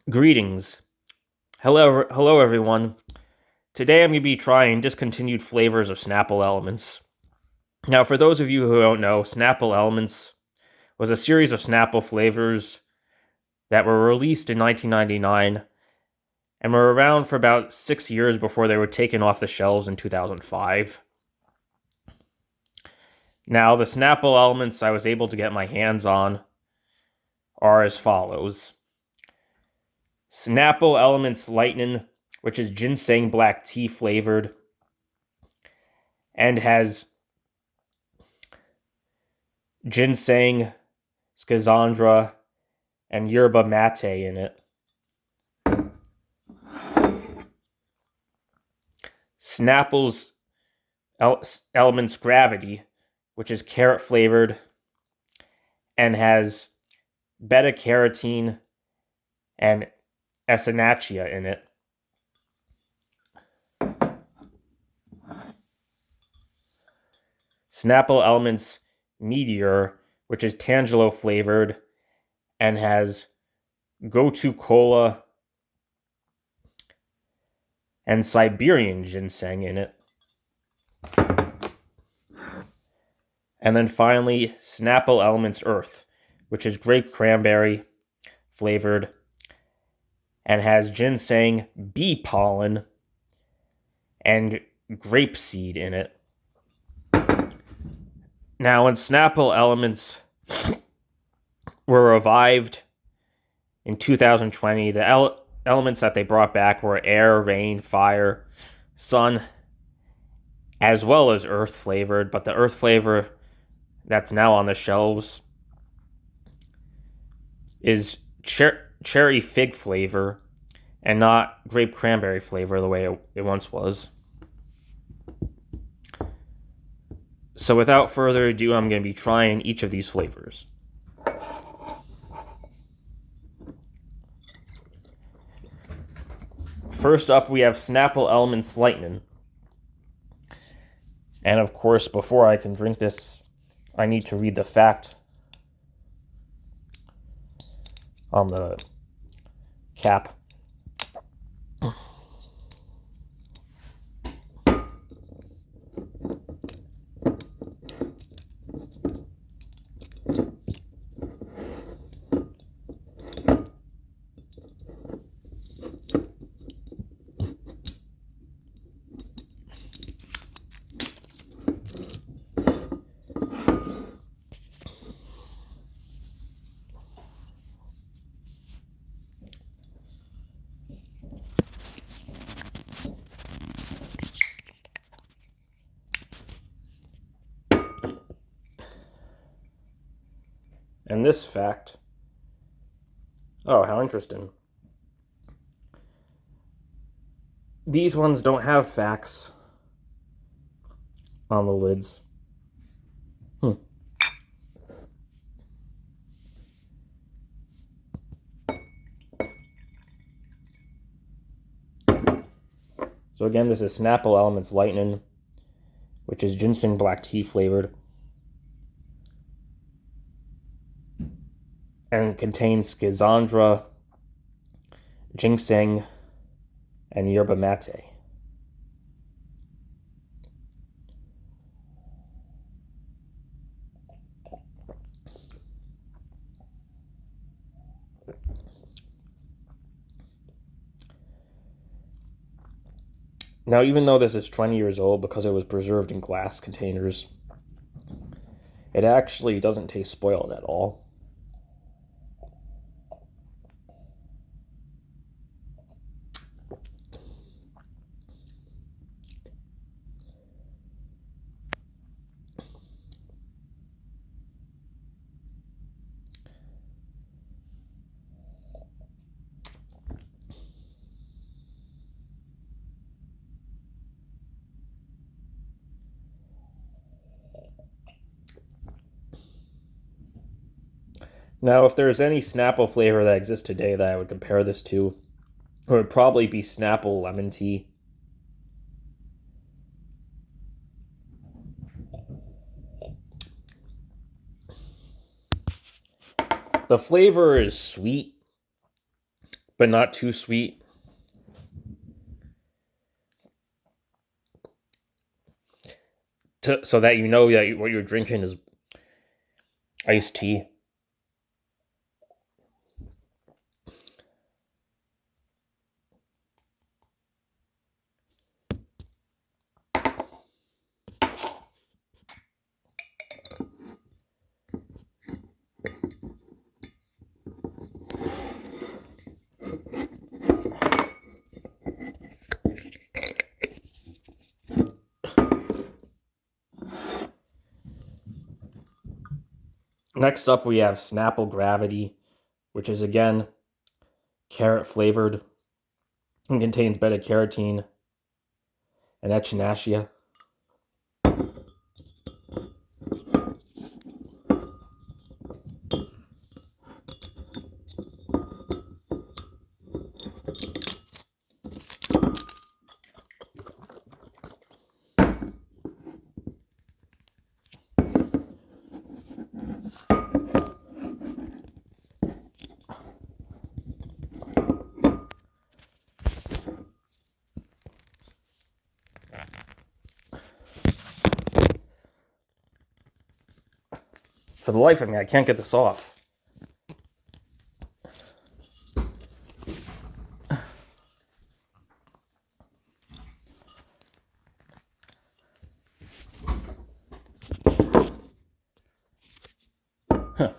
Greetings. Hello everyone. Today I'm going to be trying discontinued flavors of Snapple Elements. Now, for those of you who don't know, Snapple Elements was a series of Snapple flavors that were released in 1999 and were around for about 6 years before they were taken off the shelves in 2005. Now, the Snapple Elements I was able to get my hands on are as follows. Snapple Elements Lightning, which is ginseng black tea flavored and has ginseng, schizandra, and yerba mate in it. Snapple's Elements Gravity, which is carrot flavored and has beta carotene and echinacea in it. Snapple Elements Meteor, which is Tangelo flavored and has gotu kola and Siberian ginseng in it. And then finally, Snapple Elements Earth, which is grape cranberry flavored and has ginseng, bee pollen, and grapeseed in it. Now, when Snapple Elements were revived in 2020, the elements that they brought back were air, rain, fire, sun, as well as earth flavored, but the earth flavor that's now on the shelves is cherry fig flavor and not grape cranberry flavor the way it once was. So without further ado, I'm going to be trying each of these flavors. First up, we have Snapple Elements Lightning. And of course, before I can drink this, I need to read the fact on the cap. And this fact, oh, how interesting. These ones don't have facts on the lids. So again, this is Snapple Elements Lightning, which is ginseng black tea flavored and contains schizandra, ginseng, and yerba mate. Now, even though this is 20 years old because it was preserved in glass containers, it actually doesn't taste spoiled at all. Now, if there's any Snapple flavor that exists today that I would compare this to, it would probably be Snapple lemon tea. The flavor is sweet, but not too sweet. So that you know that what you're drinking is iced tea. Next up, we have Snapple Gravity, which is again carrot flavored and contains beta carotene and echinacea. For the life of me, I can't get this off. Huh.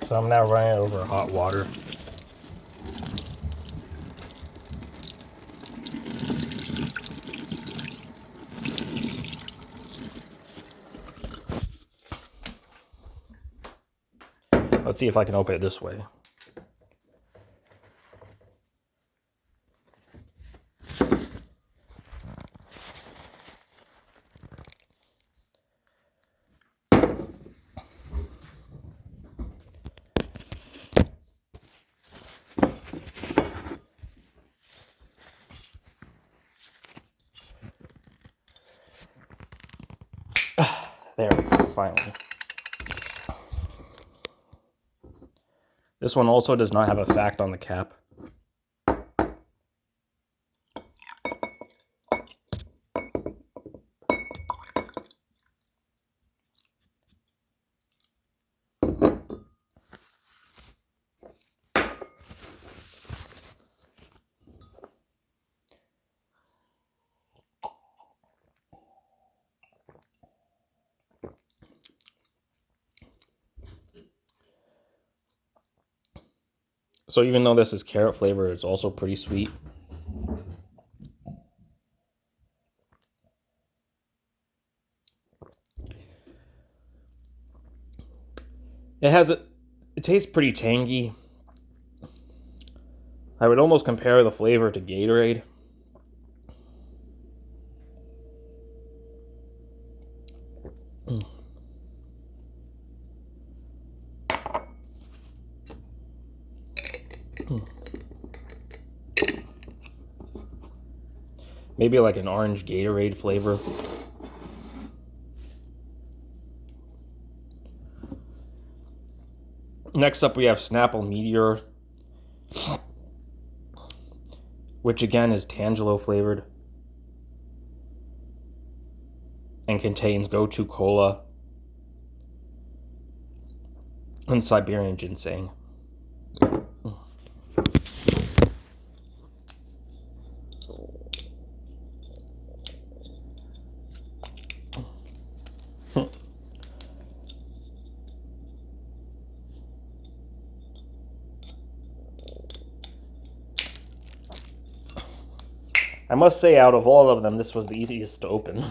So I'm now running it over hot water. Let's see if I can open it this way. There we go, finally. This one also does not have a fact on the cap. So even though this is carrot flavor, it's also pretty sweet. It tastes pretty tangy. I would almost compare the flavor to Gatorade. Maybe like an orange Gatorade flavor. Next up, we have Snapple Meteor, which again is Tangelo flavored and contains Go-To Cola and Siberian ginseng. I must say, out of all of them, this was the easiest to open.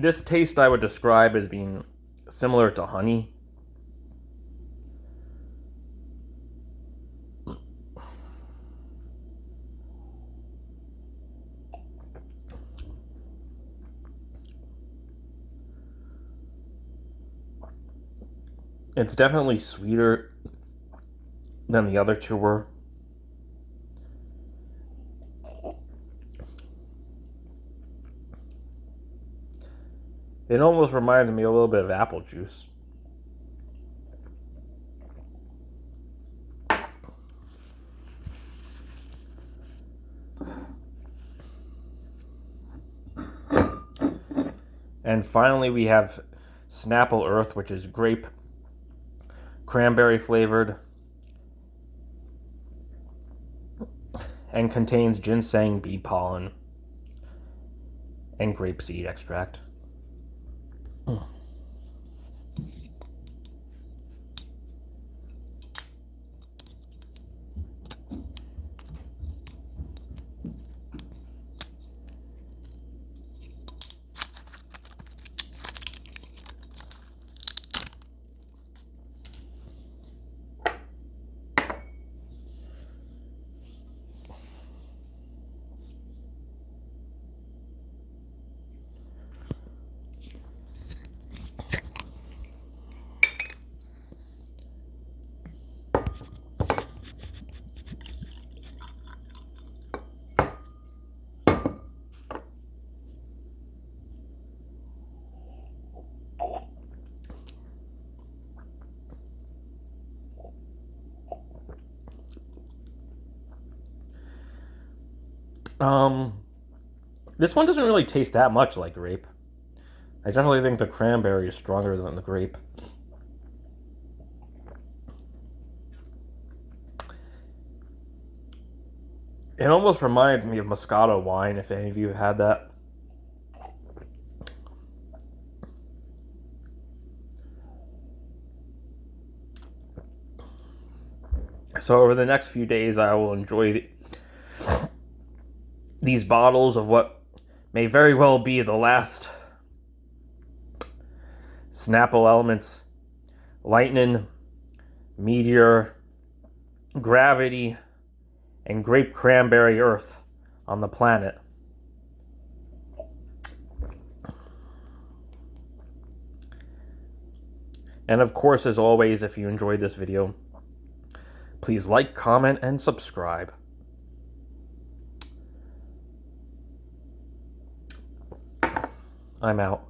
This taste I would describe as being similar to honey. It's definitely sweeter than the other two were. It almost reminds me a little bit of apple juice. And finally, we have Snapple Earth, which is grape, cranberry flavored, and contains ginseng, bee pollen, and grapeseed extract. This one doesn't really taste that much like grape. I definitely think the cranberry is stronger than the grape. It almost reminds me of Moscato wine, if any of you have had that. So over the next few days, I will enjoy these bottles of what may very well be the last Snapple Elements, Lightning, Meteor, Gravity, and Grape Cranberry Earth on the planet. And of course, as always, if you enjoyed this video, please like, comment, and subscribe. I'm out.